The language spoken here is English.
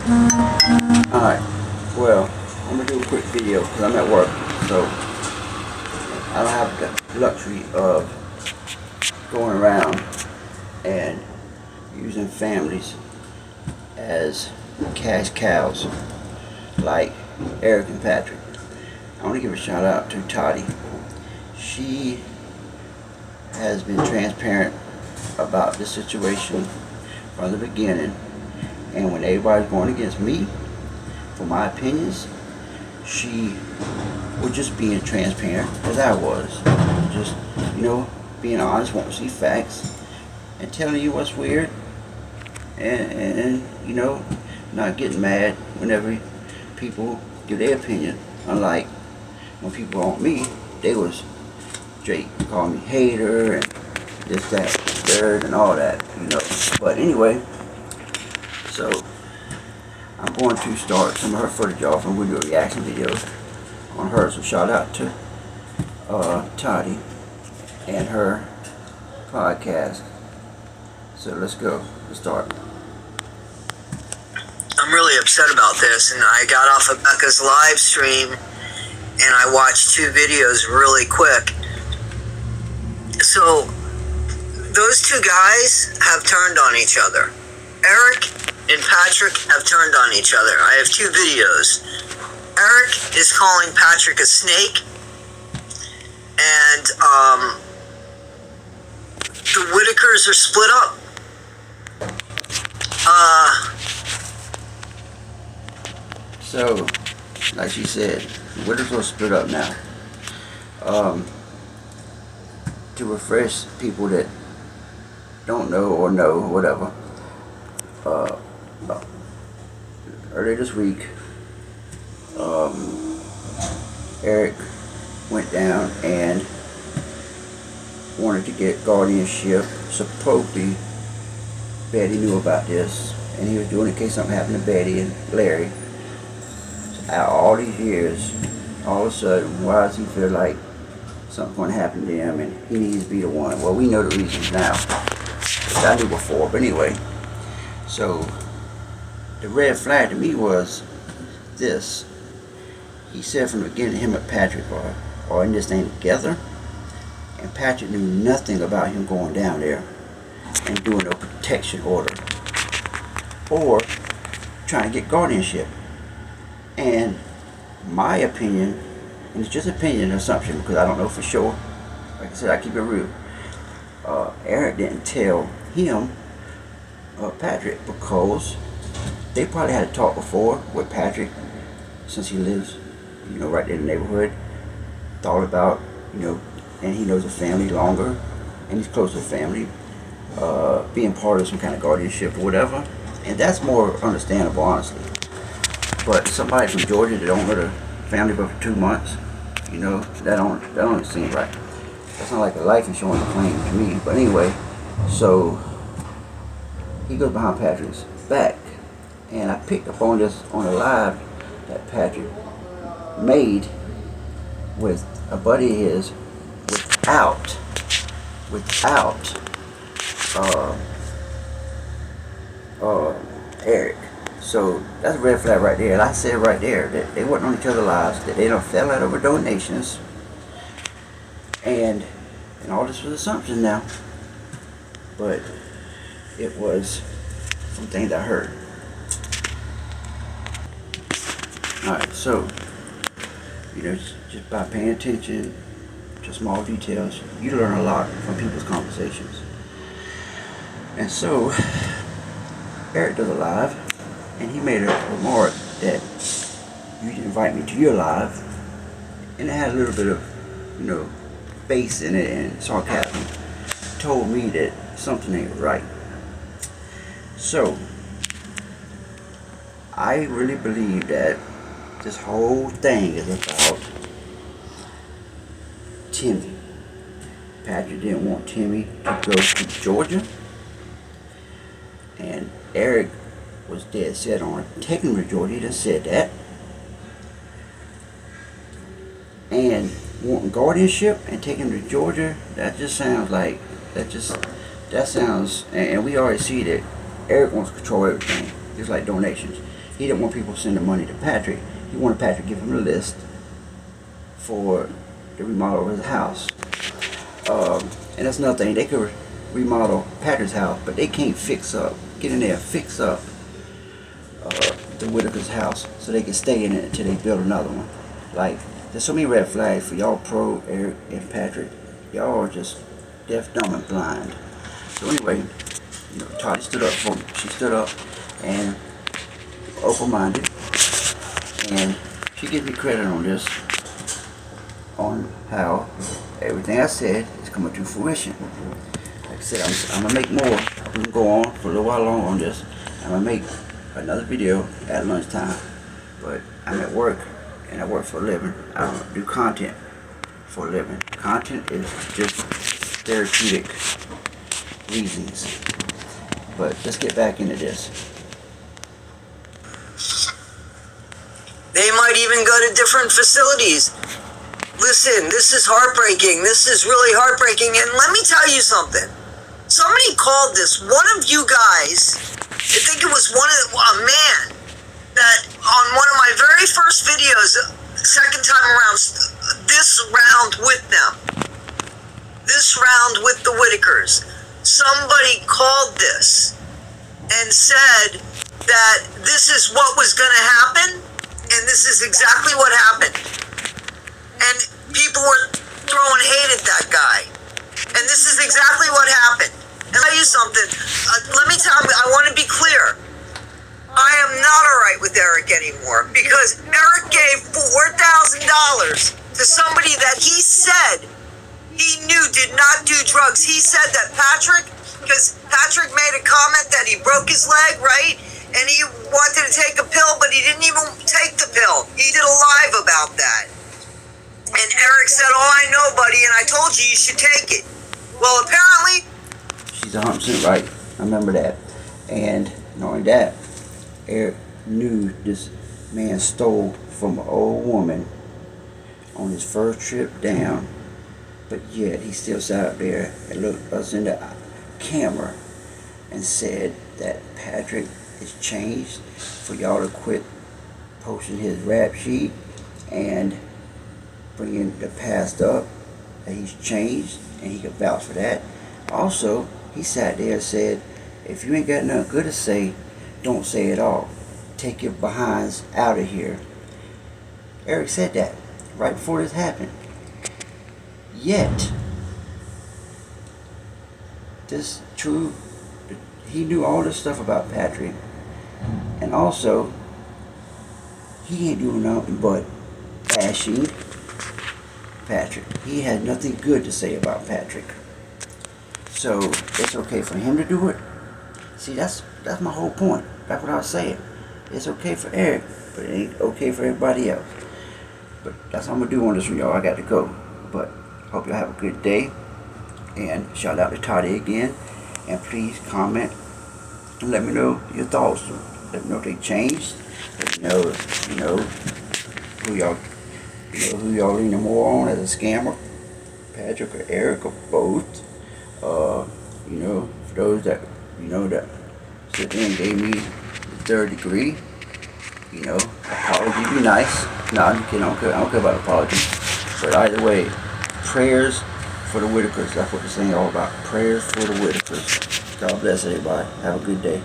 Alright, well, I'm going to do a quick video because I'm at work, so I don't have the luxury of going around and using families as cash cows like Eric and Patrick. I want to give a shout out to Toddy. She has been transparent about the situation from the beginning, and when everybody's going against me for my opinions, she was just being transparent as I was. Just, being honest, wanting to see facts, and telling you what's weird, and not getting mad whenever people give their opinion. Unlike when people on me, they was straight calling me hater and this, that, third, and all that, But anyway, so I'm going to start some of her footage off, and we'll do a reaction video on her. So shout out to Toddy and her podcast. So let's go. Let's start. I'm really upset about this, and I got off of Becca's live stream and I watched 2 videos really quick. So those 2 guys have turned on each other. Eric and Patrick have turned on each other. I have 2 videos. Eric is calling Patrick a snake, and the Whitakers are split up. So, like she said, Whitakers are split up now. To refresh people that don't know or know, whatever, earlier this week, Eric went down and wanted to get guardianship. Supposedly, Betty knew about this, and he was doing it in case something happened to Betty and Larry. So, out all these years, all of a sudden, why does he feel like something's going to happen to him and he needs to be the one? Well, we know the reasons now, which I knew before, but anyway. So, the red flag to me was this. He said from the beginning him and Patrick are in this thing together, and Patrick knew nothing about him going down there and doing a protection order or trying to get guardianship. And my opinion, and it's just opinion and assumption because I don't know for sure, like I said, I keep it real, Eric didn't tell him, Patrick, because they probably had a talk before with Patrick, since he lives, right there in the neighborhood, thought about, and he knows the family longer, and he's close to the family, being part of some kind of guardianship or whatever, and that's more understandable, honestly. But somebody from Georgia that don't know the family but for 2 months, that don't seem right. That's not like a life insurance claim to me. But anyway, so he goes behind Patrick's back, and I picked up on this on a live that Patrick made with a buddy of his without Eric. So that's a red flag right there. And I said right there that they wasn't on each other's lives, that they don't fell out over donations, and all this was assumption now, but it was some things I heard. Alright, so just by paying attention to small details, you learn a lot from people's conversations. And so Eric does a live, and he made a remark that you didn't invite me to your live, and it had a little bit of bass in it and sarcasm. Told me that something ain't right. So I really believe that this whole thing is about Timmy. Patrick didn't want Timmy to go to Georgia, and Eric was dead set on taking him to Georgia. He just said that. And wanting guardianship and taking him to Georgia, that just sounds like, that sounds, and we already see that Eric wants to control everything. just like donations. He didn't want people sending money to Patrick. He wanted Patrick to give him a list for the remodel of his house. And that's another thing. They could remodel Patrick's house, but they can't get in there and fix up the Whitaker's house so they can stay in it until they build another one. Like, there's so many red flags for y'all pro Eric and Patrick. Y'all are just deaf, dumb, and blind. So anyway, you know, Toddy stood up for me. She stood up and open-minded, and she gives me credit on this, on how everything I said is coming to fruition. Like I said, I'm gonna make more. We can go on for a little while longer on this. I'm gonna make another video at lunchtime, but I'm at work and I work for a living. I don't do content for a living. Content is just therapeutic reasons. But let's get back into this. They might even go to different facilities. Listen, this is heartbreaking. This is really heartbreaking. And let me tell you something. Somebody called this, one of you guys, I think it was a man, that on one of my very first videos, second time around, this round with the Whitakers, somebody called this and said that this is what was going to happen, and this is exactly what happened. And people were throwing hate at that guy. And this is exactly what happened. And I'll tell you something. Let me tell you, I want to be clear. I am not alright with Eric anymore, because Eric gave $4,000 to somebody that he said he knew did not do drugs. He said that because Patrick made a comment that he broke his leg, right? And he wanted to take a pill, but he didn't even take the pill. He did a live about that. And Eric said, "Oh, I know, buddy, and I told you should take it." Well, apparently... She's 100% right. I remember that. And knowing that, Eric knew this man stole from an old woman on his first trip down, but yet he still sat up there and looked us in the camera and said that Patrick is changed, for y'all to quit posting his rap sheet and bringing the past up, that he's changed, and he could vouch for that. Also, he sat there and said, if you ain't got nothing good to say, don't say it all. Take your behinds out of here. Eric said that right before this happened. Yet, this true, he knew all this stuff about Patrick, and also, he ain't doing nothing but bashing Patrick. He had nothing good to say about Patrick. So, it's okay for him to do it. See, that's my whole point. That's what I was saying. It's okay for Eric, but it ain't okay for everybody else. But that's what I'm going to do on this one, y'all. I got to go. But hope y'all have a good day. And shout out to Toddy again. And please comment and let me know your thoughts. Let me know if they changed. Let me know, who y'all leaning more on as a scammer. Patrick or Eric or both. For those that, that sit there and gave me the third degree, apology be nice. No, I'm kidding. I don't care about apologies. But either way, prayers for the Whitakers. That's what this thing all about. Prayers for the Whitakers. God bless everybody. Have a good day.